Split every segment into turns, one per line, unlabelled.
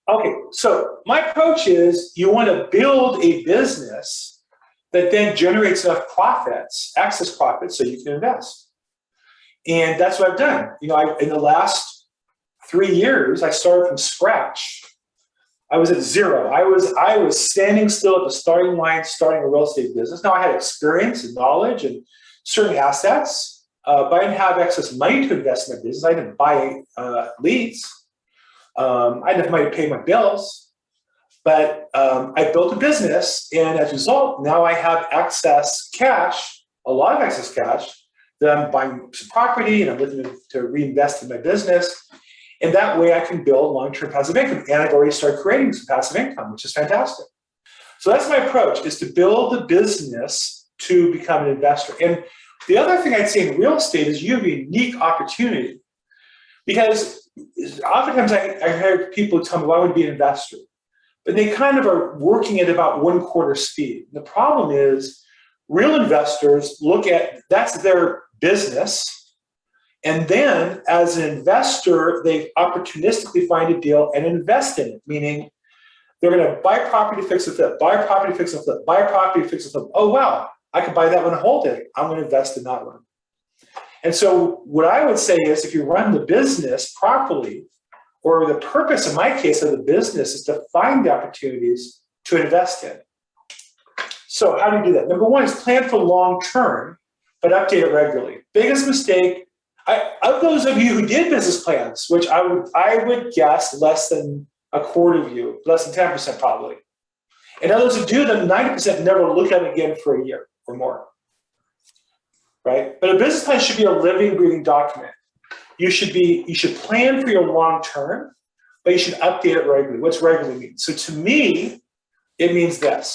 Okay, so my approach is you want to build a business that then generates enough profits, excess profits, so you can invest. And that's what I've done. You know, in the last 3 years, I started from scratch. I was at zero. I was standing still at the starting line, starting a real estate business. Now I had experience and knowledge and certain assets, but I didn't have excess money to invest in my business. I didn't buy leads. I didn't have money to pay my bills, but I built a business, and as a result, now I have excess cash, a lot of excess cash, that I'm buying some property and I'm looking to reinvest in my business. And that way I can build long-term passive income. And I've already started creating some passive income, which is fantastic. So that's my approach, is to build a business to become an investor. And the other thing I'd say in real estate is you have a unique opportunity, because oftentimes I hear people tell me, well, I want to be an investor, but they kind of are working at about 1/4 speed. The problem is real investors look at, that's their business. And then as an investor, they opportunistically find a deal and invest in it, meaning they're going to buy property, fix and flip, buy property, fix and flip, buy property, fix and flip. Oh, wow, I could buy that one and hold it. I'm going to invest in that one. And so what I would say is, if you run the business properly, or the purpose in my case of the business is to find the opportunities to invest in. So how do you do that? Number one is plan for long term, but update it regularly. Biggest mistake, of those of you who did business plans, which I would guess less than a quarter of you, less than 10% probably. And others who do them, 90% never look at it again for a year or more, right? But a business plan should be a living, breathing document. You should plan for your long term, but you should update it regularly. What's regularly mean? So to me, it means this.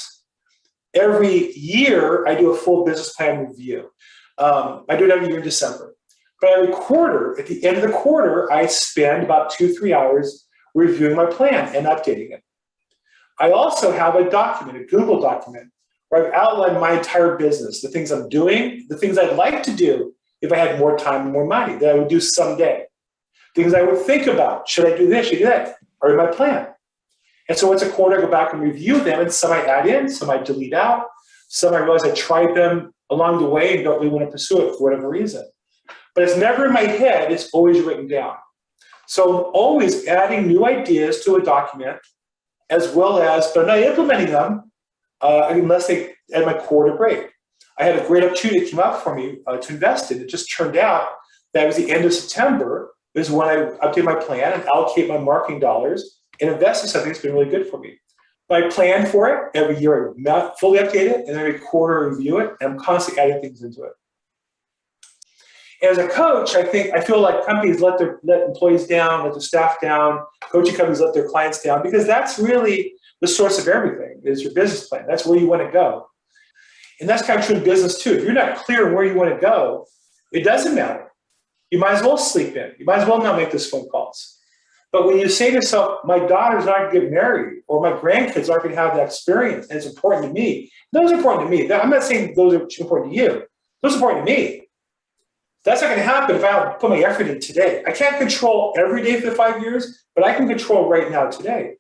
Every year, I do a full business plan review. I do it every year in December. But every quarter, at the end of the quarter, I spend about 2-3 hours reviewing my plan and updating it. I also have a document, a Google document, where I've outlined my entire business, the things I'm doing, the things I'd like to do if I had more time and more money that I would do someday. Things I would think about. Should I do this? Should I do that? Are in my plan. And so once a quarter, I go back and review them, and some I add in, some I delete out, some I realize I tried them along the way and don't really want to pursue it for whatever reason. But it's never in my head, it's always written down. So I'm always adding new ideas to a document, as well as, but I'm not implementing them unless they at my quarter break. I had a great opportunity that came up for me to invest in. It just turned out that it was the end of September is when I updated my plan and allocate my marketing dollars and invest in something that's been really good for me. But I plan for it every year. I fully update it, and every quarter review it, and I'm constantly adding things into it. As a coach, I feel like companies let employees down, let their staff down, coaching companies let their clients down, because that's really the source of everything, is your business plan. That's where you want to go. And that's kind of true in business too. If you're not clear on where you want to go, it doesn't matter. You might as well sleep in. You might as well not make those phone calls. But when you say to yourself, my daughter's not going to get married, or my grandkids aren't going to have that experience, and it's important to me, those are important to me. I'm not saying those are important to you. Those are important to me. That's not going to happen if I don't put my effort in today. I can't control every day for the 5 years, but I can control right now today.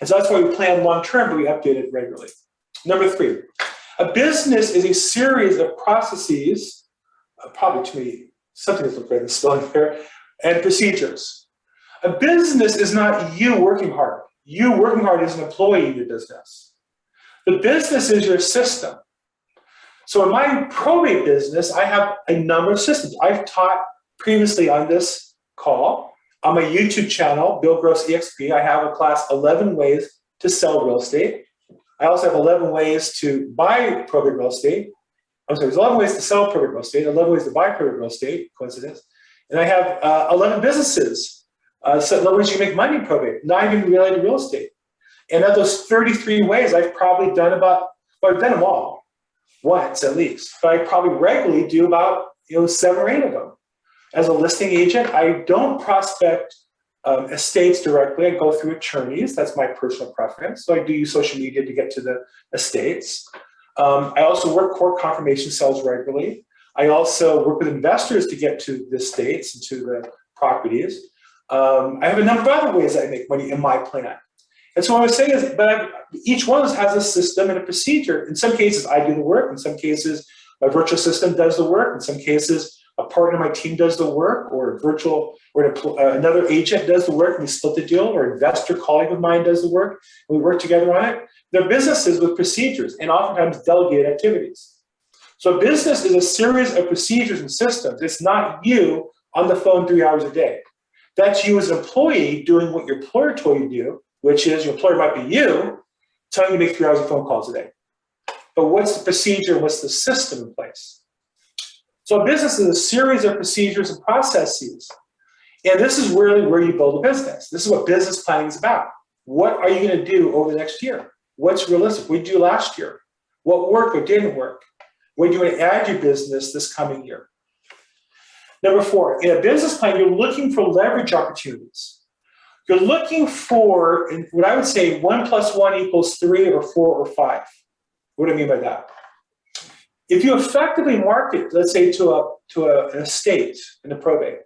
And so that's why we plan long term, but we update it regularly. Number 3, a business is a series of processes, probably too many, something that's look great in spelling here, and procedures. A business is not you working hard. You working hard as an employee in your business. The business is your system. So in my probate business, I have a number of systems. I've taught previously on this call, on my YouTube channel, Bill Gross EXP, I have a class, 11 ways to sell real estate. I also have 11 ways to buy probate real estate. I'm sorry, there's 11 ways to sell probate real estate, 11 ways to buy probate real estate, coincidence. And I have 11 businesses, so 11 ways you can make money in probate, not even related to real estate. And of those 33 ways, I've probably done about, well, I've done them all once at least, but I probably regularly do about 7 or 8 of them. As a listing agent, I don't prospect estates directly. I go through attorneys. That's my personal preference. So I do use social media to get to the estates. I also work court confirmation sales regularly. I also work with investors to get to the estates and to the properties. I have a number of other ways I make money in my plan. And so what I was saying is, each one of us has a system and a procedure. In some cases, I do the work. In some cases, my virtual system does the work. In some cases, a partner in my team does the work, or another agent does the work, and we split the deal, or an investor colleague of mine does the work, and we work together on it. They're businesses with procedures and oftentimes delegated activities. So a business is a series of procedures and systems. It's not you on the phone 3 hours a day. That's you as an employee doing what your employer told you to do, which is your employer might be you, telling you to make 3 hours of phone calls a day. But what's the procedure? What's the system in place? So a business is a series of procedures and processes. And this is really where you build a business. This is what business planning is about. What are you going to do over the next year? What's realistic? What did you do last year? What worked? What didn't work? What do you want to add to your business this coming year? Number 4, in a business plan, you're looking for leverage opportunities. You're looking for, what I would say, 1 + 1 = 3 or 4 or 5. What do I mean by that? If you effectively market, let's say, to an estate in a probate,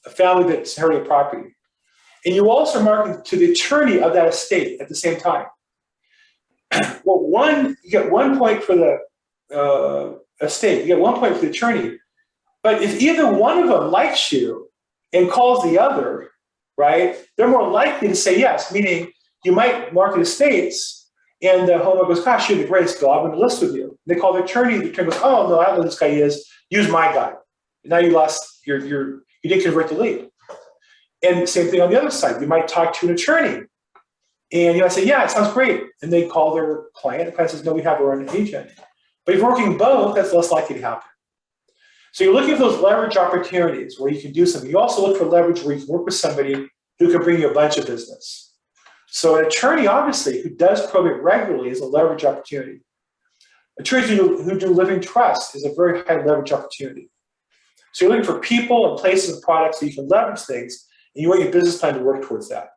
a family that's inherited property, and you also market to the attorney of that estate at the same time, well, you get 1 point for the estate, you get 1 point for the attorney. But if either one of them likes you and calls the other, right, they're more likely to say yes, meaning you might market estates and the homeowner goes, gosh, you're the greatest guy, I'm going to list with you. And they call the attorney goes, oh, no, I don't know who this guy is, use my guy. Now you lost, you didn't convert the lead. And same thing on the other side. You might talk to an attorney and you might say, yeah, it sounds great. And they call their client, the client says, no, we have our own agent. But if you're working both, that's less likely to happen. So you're looking for those leverage opportunities where you can do something. You also look for leverage where you can work with somebody who can bring you a bunch of business. So an attorney, obviously, who does probate regularly is a leverage opportunity. Attorneys who do living trust is a very high leverage opportunity. So you're looking for people and places and products that you can leverage things, and you want your business plan to work towards that.